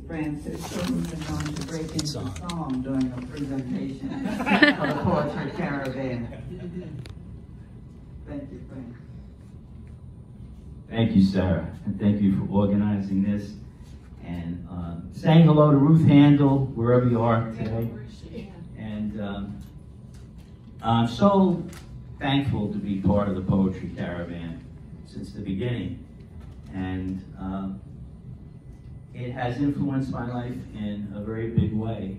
Fran Sisco, who's been known to break into song during a presentation of the Poetry Caravan. Thank you, Fran. Thank you, Sarah, and thank you for organizing this and saying hello to Ruth Handel, wherever you are today. And I'm so thankful to be part of the Poetry Caravan since the beginning. And it has influenced my life in a very big way.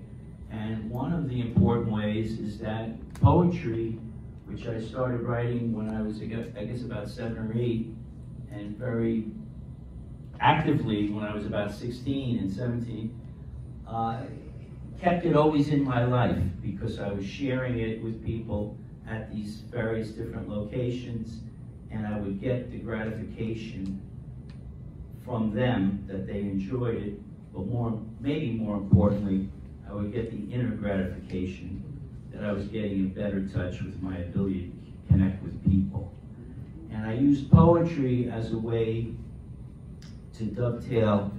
And one of the important ways is that poetry, which I started writing when I was, I guess, about 7 or 8, and very actively when I was about 16 and 17, kept it always in my life because I was sharing it with people at these various different locations, and I would get the gratification from them that they enjoyed it, but maybe more importantly, I would get the inner gratification that I was getting in better touch with my ability to connect with people. And I used poetry as a way to dovetail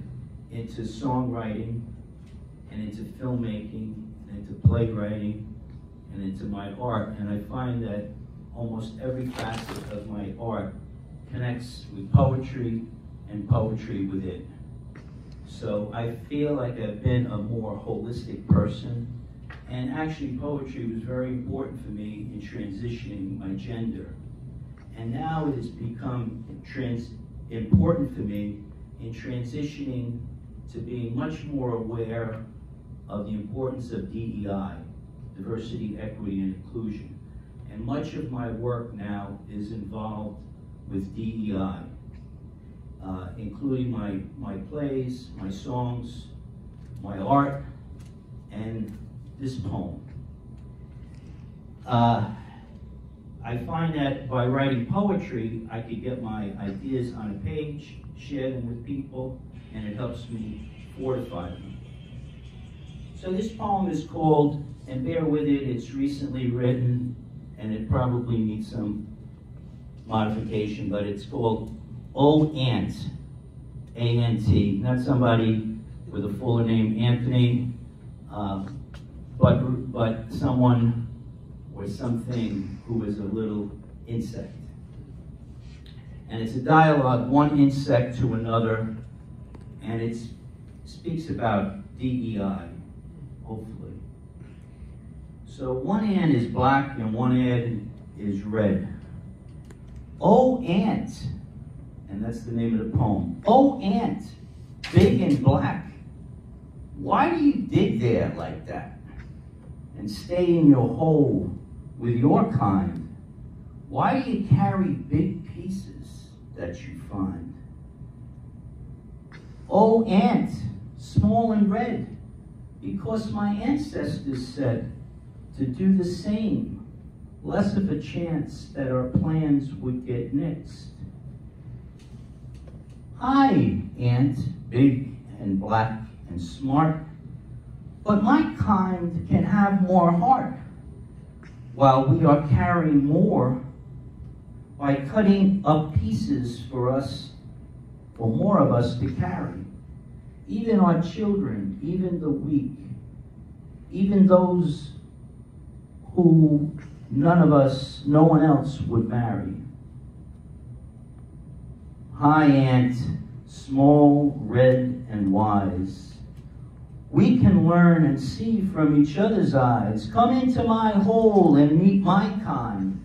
into songwriting and into filmmaking and into playwriting and into my art. And I find that almost every facet of my art connects with poetry and poetry with it. So I feel like I've been a more holistic person, and actually poetry was very important for me in transitioning my gender. And now it has become important for me in transitioning to being much more aware of the importance of DEI, diversity, equity, and inclusion. And much of my work now is involved with DEI. Including my plays, my songs, my art, and this poem. I find that by writing poetry, I could get my ideas on a page, share them with people, and it helps me fortify them. So this poem is called, and bear with it, it's recently written, and it probably needs some modification, but it's called OhAnt, A-N-T, not somebody with a fuller name, Anthony, but someone or something who is a little insect. And it's a dialogue, one insect to another, and it speaks about DEI, hopefully. So one ant is black and one ant is red. Oh, ant. And that's the name of the poem. Oh, ant, big and black, why do you dig there like that and stay in your hole with your kind? Why do you carry big pieces that you find? Oh, ant, small and red, because my ancestors said to do the same, less of a chance that our plans would get nixed. Hi, ant, big and black and smart, but my kind can have more heart, while we are carrying more by cutting up pieces for more of us to carry. Even our children, even the weak, even those who no one else would marry. Hi, ant, small, red, and wise. We can learn and see from each other's eyes. Come into my hole and meet my kind.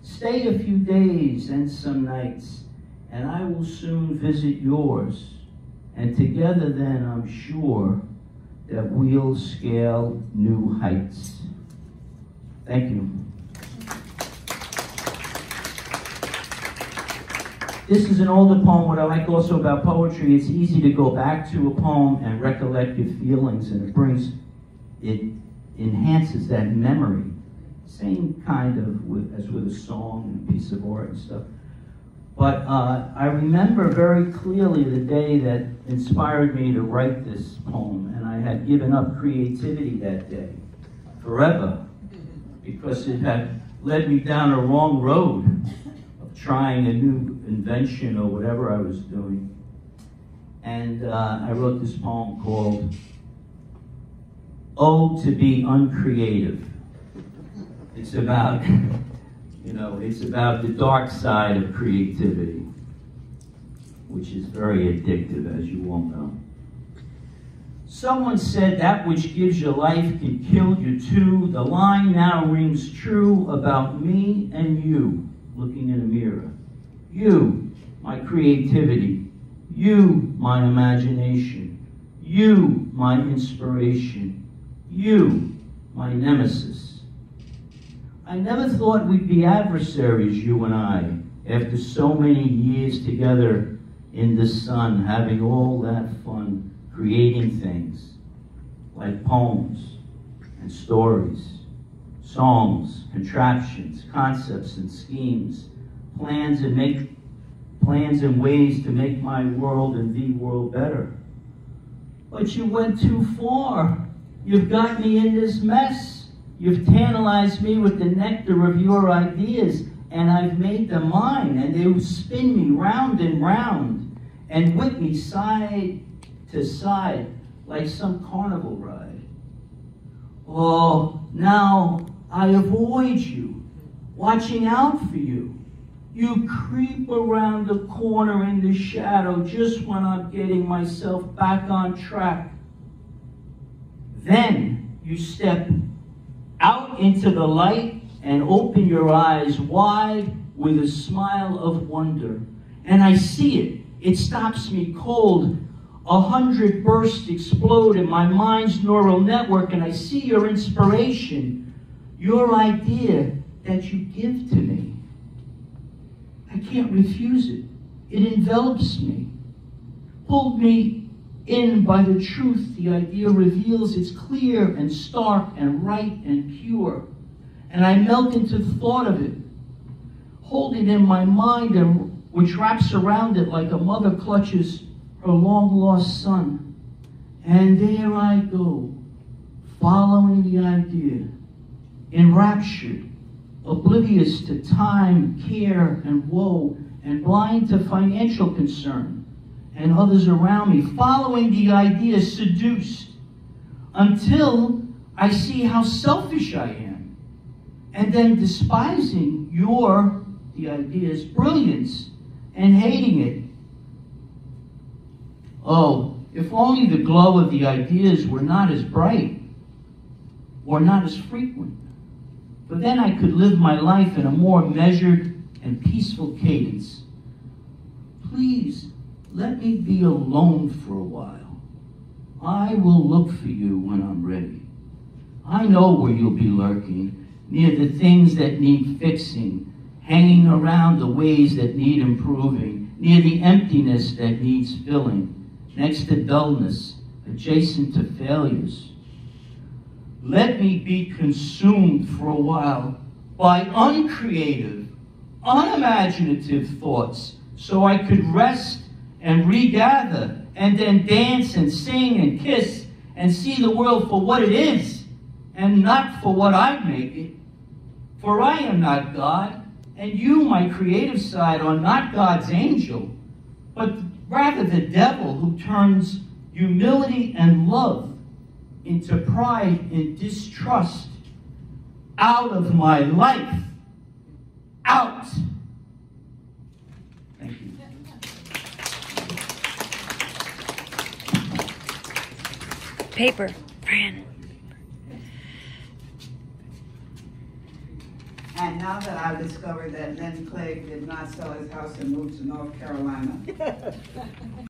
Stay a few days and some nights, and I will soon visit yours. And together then, I'm sure that we'll scale new heights. Thank you. This is an older poem. What I like also about poetry, it's easy to go back to a poem and recollect your feelings, and it enhances that memory. Same kind of as with a song and a piece of art and stuff. But I remember very clearly the day that inspired me to write this poem, and I had given up creativity that day, forever, because it had led me down a wrong road of trying a new invention or whatever I was doing. And I wrote this poem called "Oh, to be uncreative." It's about, it's about the dark side of creativity, which is very addictive, as you all know. Someone said that which gives you life can kill you too. The line now rings true about me and you, looking in a mirror. You, my creativity. You, my imagination. You, my inspiration. You, my nemesis. I never thought we'd be adversaries, you and I, after so many years together in the sun, having all that fun, creating things like poems and stories, songs, contraptions, concepts and schemes, plans and ways to make my world and the world better. But you went too far. You've got me in this mess. You've tantalized me with the nectar of your ideas, and I've made them mine, and they will spin me round and round, and whip me side to side like some carnival ride. Oh, now I avoid you, watching out for you. You creep around the corner in the shadow just when I'm getting myself back on track. Then you step out into the light and open your eyes wide with a smile of wonder. And I see it. It stops me cold. 100 bursts explode in my mind's neural network, and I see your inspiration, your idea that you give to me. I can't refuse it. It envelops me. Pulled me in by the truth the idea reveals. It's clear and stark and right and pure. And I melt into the thought of it, hold it in my mind, and which wraps around it like a mother clutches her long-lost son. And there I go, following the idea, enraptured, oblivious to time, care, and woe, and blind to financial concern and others around me, following the idea, seduced, until I see how selfish I am, and then despising the idea's brilliance, and hating it. Oh, if only the glow of the ideas were not as bright, or not as frequent, but then I could live my life in a more measured and peaceful cadence. Please, let me be alone for a while. I will look for you when I'm ready. I know where you'll be lurking, near the things that need fixing, hanging around the ways that need improving, near the emptiness that needs filling, next to dullness, adjacent to failures. Let me be consumed for a while by uncreative, unimaginative thoughts, so I could rest and regather, and then dance and sing and kiss and see the world for what it is, and not for what I make it. For I am not God, and you, my creative side, are not God's angel, but rather the devil who turns humility and love into pride and distrust. Out of my life. Out. Thank you. Paper, Fran. And now that I've discovered that Len Clegg did not sell his house and move to North Carolina,